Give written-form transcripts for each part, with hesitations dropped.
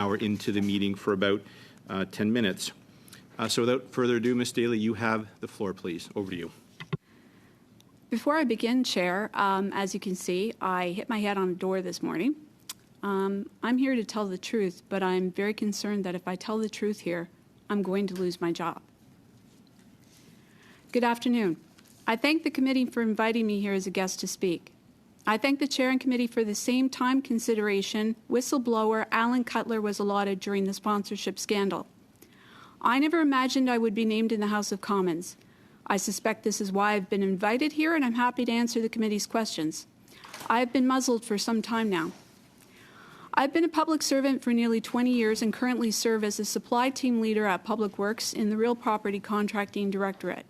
hour into the meeting for about 10 minutes. So without further ado, Ms. Daly, you have the floor, please. Over to you. Before I begin, Chair, as you can see, I hit my head on a door this morning. I'm here to tell the truth, but I'm very concerned that if I tell the truth here, I'm going to lose my job. Good afternoon. I thank the committee for inviting me here as a guest to speak. I thank the Chair and committee for the same time consideration whistleblower Alan Cutler was allotted during the sponsorship scandal. I never imagined I would be named in the House of Commons. I suspect this is why I've been invited here, and I'm happy to answer the committee's questions. I have been muzzled for some time now. I've been a public servant for nearly 20 years and currently serve as a supply team leader at Public Works in the Real Property Contracting Directorate.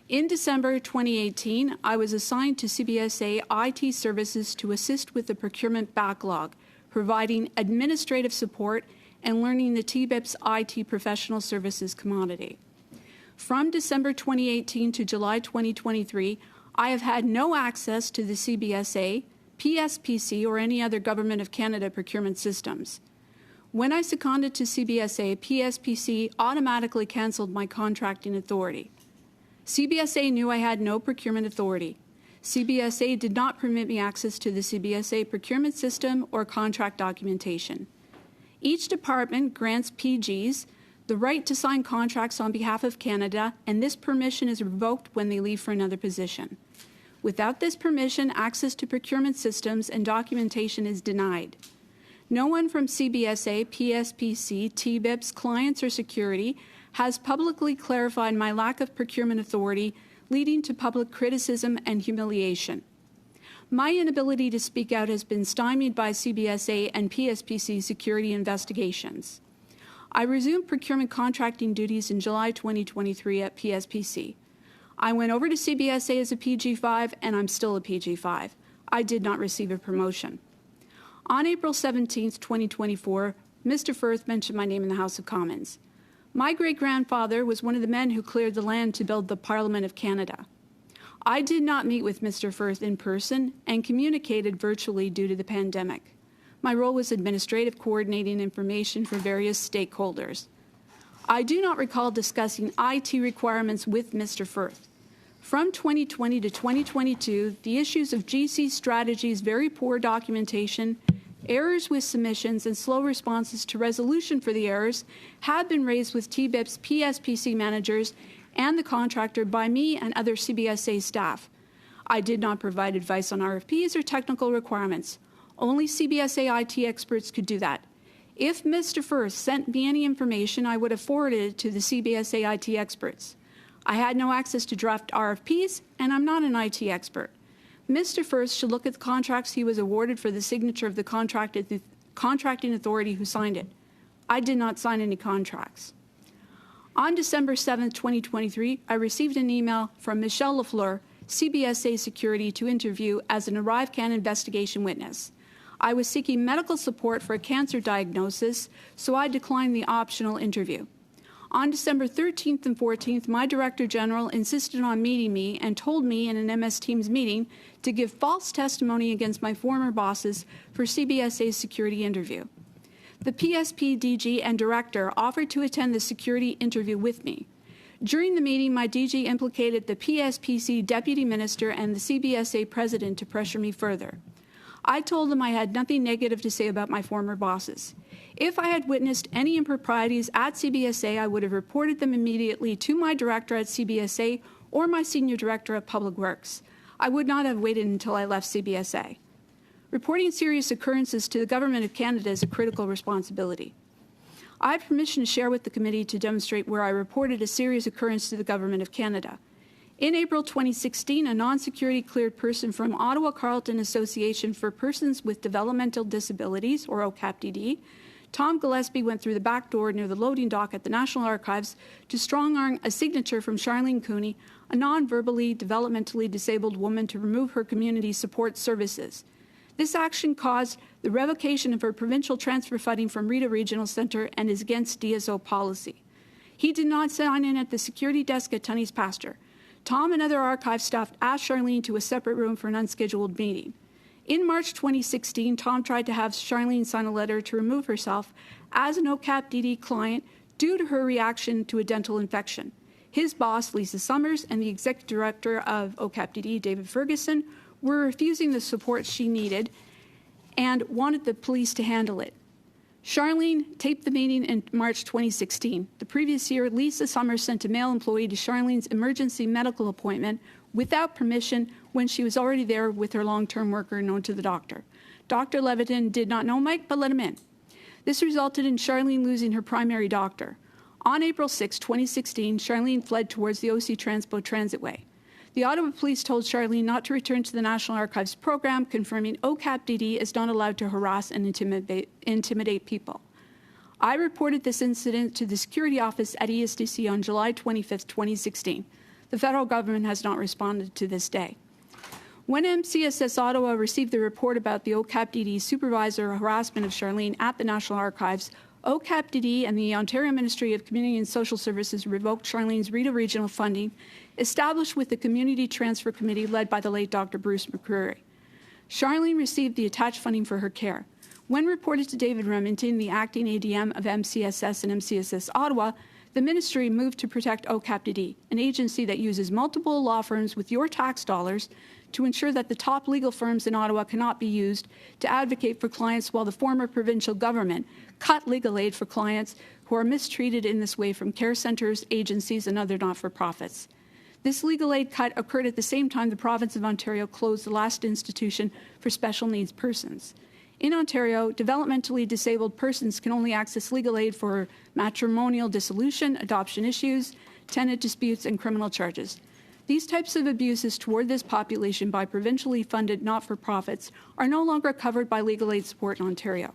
In December 2018, I was assigned to CBSA IT services to assist with the procurement backlog, providing administrative support and learning the TBIP's IT professional services commodity. From December 2018 to July 2023, I have had no access to the CBSA, PSPC, or any other Government of Canada procurement systems. When I seconded to CBSA, PSPC automatically cancelled my contracting authority. CBSA knew I had no procurement authority. CBSA did not permit me access to the CBSA procurement system or contract documentation. Each department grants PGs the right to sign contracts on behalf of Canada, and this permission is revoked when they leave for another position. Without this permission, access to procurement systems and documentation is denied. No one from CBSA, PSPC, TBIPs, clients, or security has publicly clarified my lack of procurement authority, leading to public criticism and humiliation. My inability to speak out has been stymied by CBSA and PSPC security investigations. I resumed procurement contracting duties in July 2023 at PSPC. I went over to CBSA as a PG5, and I'm still a PG5. I did not receive a promotion. On April 17, 2024, Mr. Firth mentioned my name in the House of Commons. My great-grandfather was one of the men who cleared the land to build the Parliament of Canada. I did not meet with Mr. Firth in person and communicated virtually due to the pandemic. My role was administrative, coordinating information for various stakeholders. I do not recall discussing IT requirements with Mr. Firth. From 2020 to 2022, the issues of GC strategies, very poor documentation, errors with submissions, and slow responses to resolution for the errors have been raised with TBIP's PSPC managers and the contractor by me and other CBSA staff. I did not provide advice on RFPs or technical requirements. Only CBSA IT experts could do that. If Mr. Firth sent me any information, I would have forwarded it to the CBSA IT experts. I had no access to draft RFPs, and I'm not an IT expert. Mr. Firth should look at the contracts he was awarded for the signature of the contracting authority who signed it. I did not sign any contracts. On December 7, 2023, I received an email from Michelle Lafleur, CBSA Security, to interview as an ArriveCAN investigation witness. I was seeking medical support for a cancer diagnosis, so I declined the optional interview. On December 13th and 14th, my Director General insisted on meeting me and told me in an MS Teams meeting to give false testimony against my former bosses for CBSA's security interview. The PSP DG and Director offered to attend the security interview with me. During the meeting, my DG implicated the PSPC Deputy Minister and the CBSA President to pressure me further. I told them I had nothing negative to say about my former bosses. If I had witnessed any improprieties at CBSA, I would have reported them immediately to my director at CBSA or my senior director at Public Works. I would not have waited until I left CBSA. Reporting serious occurrences to the Government of Canada is a critical responsibility. I have permission to share with the committee to demonstrate where I reported a serious occurrence to the Government of Canada. In April 2016, a non-security cleared person from Ottawa Carleton Association for Persons with Developmental Disabilities, or OCAPDD, Tom Gillespie, went through the back door near the loading dock at the National Archives to strong-arm a signature from Charlene Cooney, a non-verbally developmentally disabled woman, to remove her community support services. This action caused the revocation of her provincial transfer funding from Rita Regional Centre and is against DSO policy. He did not sign in at the security desk at Tunney's Pasture. Tom and other archive staff asked Charlene to a separate room for an unscheduled meeting. In March 2016, Tom tried to have Charlene sign a letter to remove herself as an OCAP-DD client due to her reaction to a dental infection. His boss, Lisa Summers, and the executive director of OCAP-DD, David Ferguson, were refusing the support she needed and wanted the police to handle it. Charlene taped the meeting in March 2016. The previous year, Lisa Summers sent a male employee to Charlene's emergency medical appointment without permission when she was already there with her long-term worker known to the doctor. Dr. Levitin did not know Mike, but let him in. This resulted in Charlene losing her primary doctor. On April 6, 2016, Charlene fled towards the OC Transpo Transitway. The Ottawa Police told Charlene not to return to the National Archives program, confirming OCAP-DD is not allowed to harass and intimidate people. I reported this incident to the security office at ESDC on July 25, 2016. The federal government has not responded to this day. When MCSS Ottawa received the report about the OCAP-DD supervisor harassment of Charlene at the National Archives, OCAP-DD and the Ontario Ministry of Community and Social Services revoked Charlene's Rideau Regional funding, established with the Community Transfer Committee led by the late Dr. Bruce McCreary. Charlene received the attached funding for her care. When reported to David Remington, the acting ADM of MCSS and MCSS Ottawa, the ministry moved to protect OCAP-DD, an agency that uses multiple law firms with your tax dollars to ensure that the top legal firms in Ottawa cannot be used to advocate for clients, while the former provincial government cut legal aid for clients who are mistreated in this way from care centres, agencies, and other not-for-profits. This legal aid cut occurred at the same time the province of Ontario closed the last institution for special needs persons. In Ontario, developmentally disabled persons can only access legal aid for matrimonial dissolution, adoption issues, tenant disputes, and criminal charges. These types of abuses toward this population by provincially funded not-for-profits are no longer covered by legal aid support in Ontario.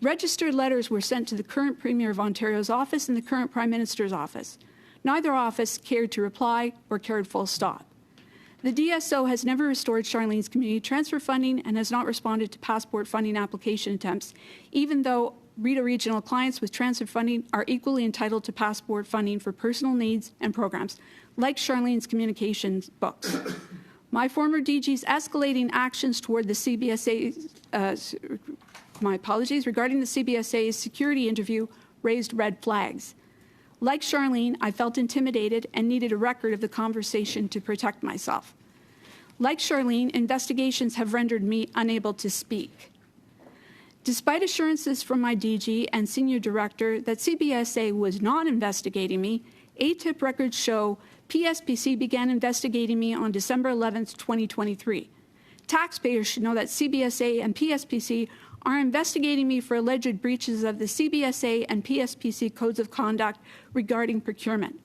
Registered letters were sent to the current Premier of Ontario's office and the current Prime Minister's office. Neither office cared to reply or cared full stop. The DSO has never restored Charlene's community transfer funding and has not responded to passport funding application attempts, even though Rideau Regional clients with transfer funding are equally entitled to passport funding for personal needs and programs, like Charlene's communications books. My former DG's escalating actions toward the CBSA, regarding the CBSA's security interview raised red flags. Like Charlene, I felt intimidated and needed a record of the conversation to protect myself. Like Charlene, investigations have rendered me unable to speak. Despite assurances from my DG and senior director that CBSA was not investigating me, ATIP records show PSPC began investigating me on December 11, 2023. Taxpayers should know that CBSA and PSPC are investigating me for alleged breaches of the CBSA and PSPC codes of conduct regarding procurement.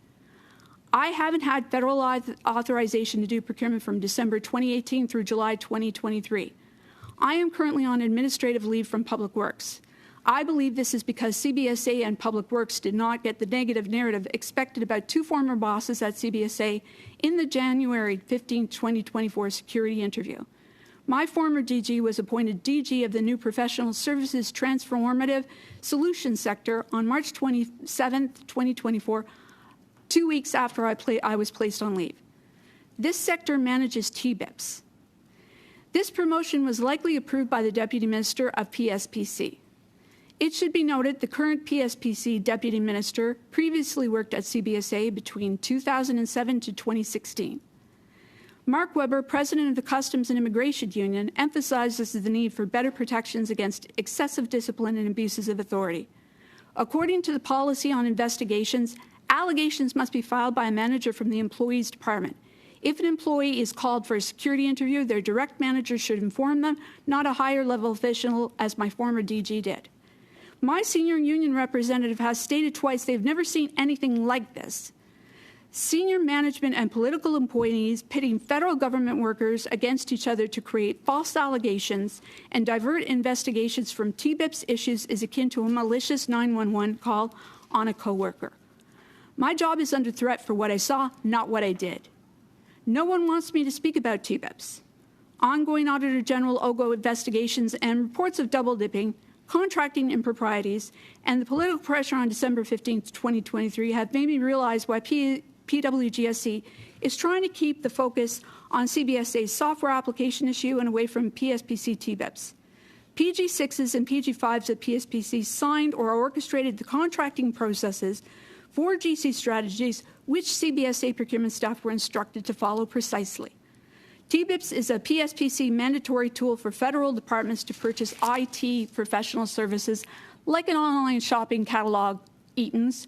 I haven't had federal authorization to do procurement from December 2018 through July 2023. I am currently on administrative leave from Public Works. I believe this is because CBSA and Public Works did not get the negative narrative expected about two former bosses at CBSA in the January 15, 2024 security interview. My former DG was appointed DG of the new Professional Services Transformative Solutions sector on March 27, 2024, 2 weeks after I was placed on leave. This sector manages TBIPs. This promotion was likely approved by the Deputy Minister of PSPC. It should be noted the current PSPC Deputy Minister previously worked at CBSA between 2007 to 2016. Mark Weber, President of the Customs and Immigration Union, emphasizes the need for better protections against excessive discipline and abuses of authority. According to the policy on investigations, allegations must be filed by a manager from the employee's department. If an employee is called for a security interview, their direct manager should inform them, not a higher level official, as my former DG did. My senior union representative has stated twice they've never seen anything like this. Senior management and political employees pitting federal government workers against each other to create false allegations and divert investigations from TBIPS issues is akin to a malicious 911 call on a coworker. My job is under threat for what I saw, not what I did. No one wants me to speak about TBIPS. Ongoing Auditor General OGO investigations and reports of double dipping, contracting improprieties, and the political pressure on December 15, 2023 have made me realize why PWGSC is trying to keep the focus on CBSA's software application issue and away from PSPC TBIPs. PG6s and PG5s at PSPC signed or orchestrated the contracting processes for GC strategies, which CBSA procurement staff were instructed to follow precisely. TBIPs is a PSPC mandatory tool for federal departments to purchase IT professional services like an online shopping catalog, Eaton's,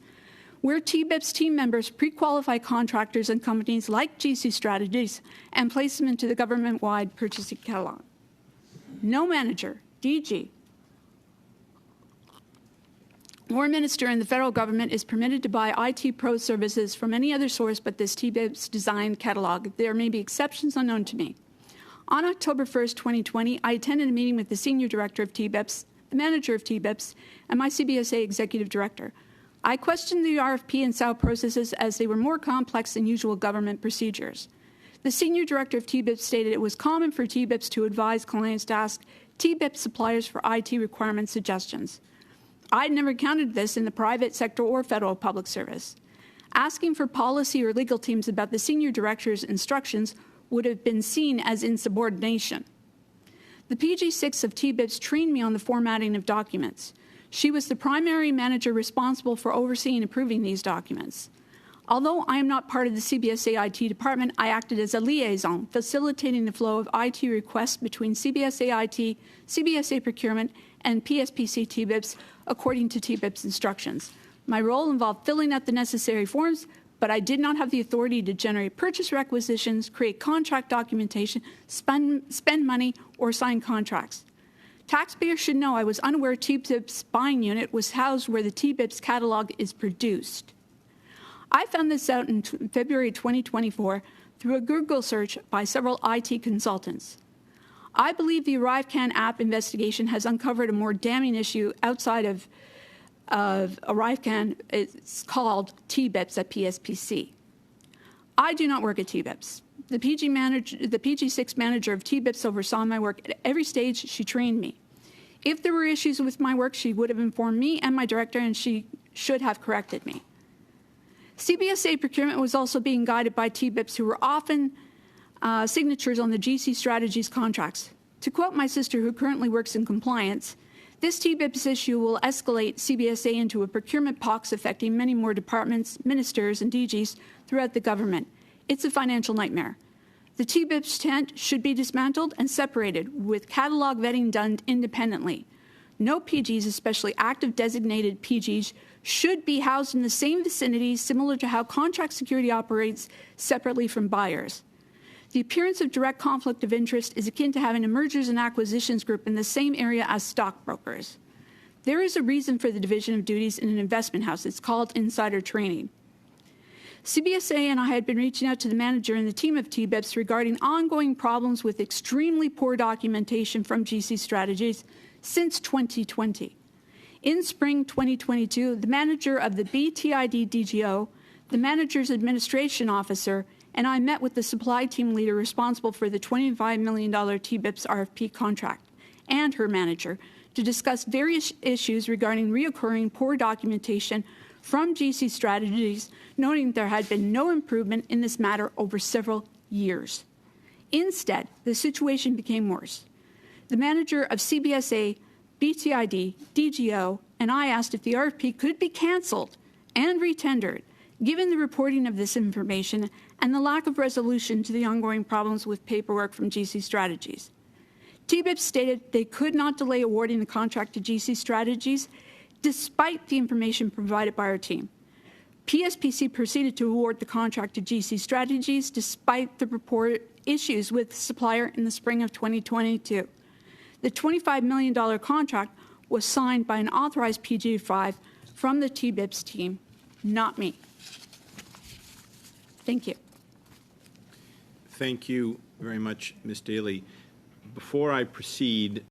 where TBIPs team members pre-qualify contractors and companies like GC Strategies and place them into the government-wide purchasing catalog. No manager, DG, or minister in the federal government is permitted to buy IT pro services from any other source but this TBIPs designed catalog. There may be exceptions unknown to me. On October 1st, 2020, I attended a meeting with the Senior Director of TBIPs, the Manager of TBIPs, and my CBSA Executive Director. I questioned the RFP and SAL processes as they were more complex than usual government procedures. The Senior Director of TBIPs stated it was common for TBIPs to advise clients to ask TBIPs suppliers for IT requirement suggestions. I'd never encountered this in the private sector or federal public service. Asking for policy or legal teams about the Senior Director's instructions would have been seen as insubordination. The PG6 of TBIPs trained me on the formatting of documents. She was the primary manager responsible for overseeing and approving these documents. Although I am not part of the CBSA IT department, I acted as a liaison, facilitating the flow of IT requests between CBSA IT, CBSA Procurement, and PSPC TBIPs according to TBIPs instructions. My role involved filling out the necessary forms, but I did not have the authority to generate purchase requisitions, create contract documentation, spend money, or sign contracts. Taxpayers should know I was unaware TBIP's buying unit was housed where the TBIPs catalog is produced. I found this out in February 2024 through a Google search by several IT consultants. I believe the ArriveCAN app investigation has uncovered a more damning issue outside of ArriveCAN. It's called TBIPs at PSPC. I do not work at TBIPs. The PG6 manager of TBIPs oversaw my work at every stage. She trained me. If there were issues with my work, she would have informed me and my director, and she should have corrected me. CBSA procurement was also being guided by TBIPs who were often signatures on the GC Strategies contracts. To quote my sister, who currently works in compliance, this TBIPs issue will escalate CBSA into a procurement pox affecting many more departments, ministers, and DGs throughout the government. It's a financial nightmare. The TBIPs tent should be dismantled and separated, with catalog vetting done independently. No PGs, especially active designated PGs, should be housed in the same vicinity, similar to how contract security operates separately from buyers. The appearance of direct conflict of interest is akin to having a mergers and acquisitions group in the same area as stockbrokers. There is a reason for the division of duties in an investment house. It's called insider trading. CBSA and I had been reaching out to the manager and the team of TBIPs regarding ongoing problems with extremely poor documentation from GC Strategies since 2020. In spring 2022, the manager of the BTID DGO, the manager's administration officer, and I met with the supply team leader responsible for the $25 million TBIPs RFP contract and her manager to discuss various issues regarding reoccurring poor documentation from GC Strategies, noting there had been no improvement in this matter over several years. Instead, the situation became worse. The manager of CBSA, BTID, DGO, and I asked if the RFP could be canceled and retendered, given the reporting of this information and the lack of resolution to the ongoing problems with paperwork from GC Strategies. TBIPs stated they could not delay awarding the contract to GC Strategies despite the information provided by our team. PSPC proceeded to award the contract to GC Strategies despite the reported issues with the supplier in the spring of 2022. The $25 million contract was signed by an authorized PG5 from the TBIPs team, not me. Thank you. Thank you very much, Ms. Daly. Before I proceed,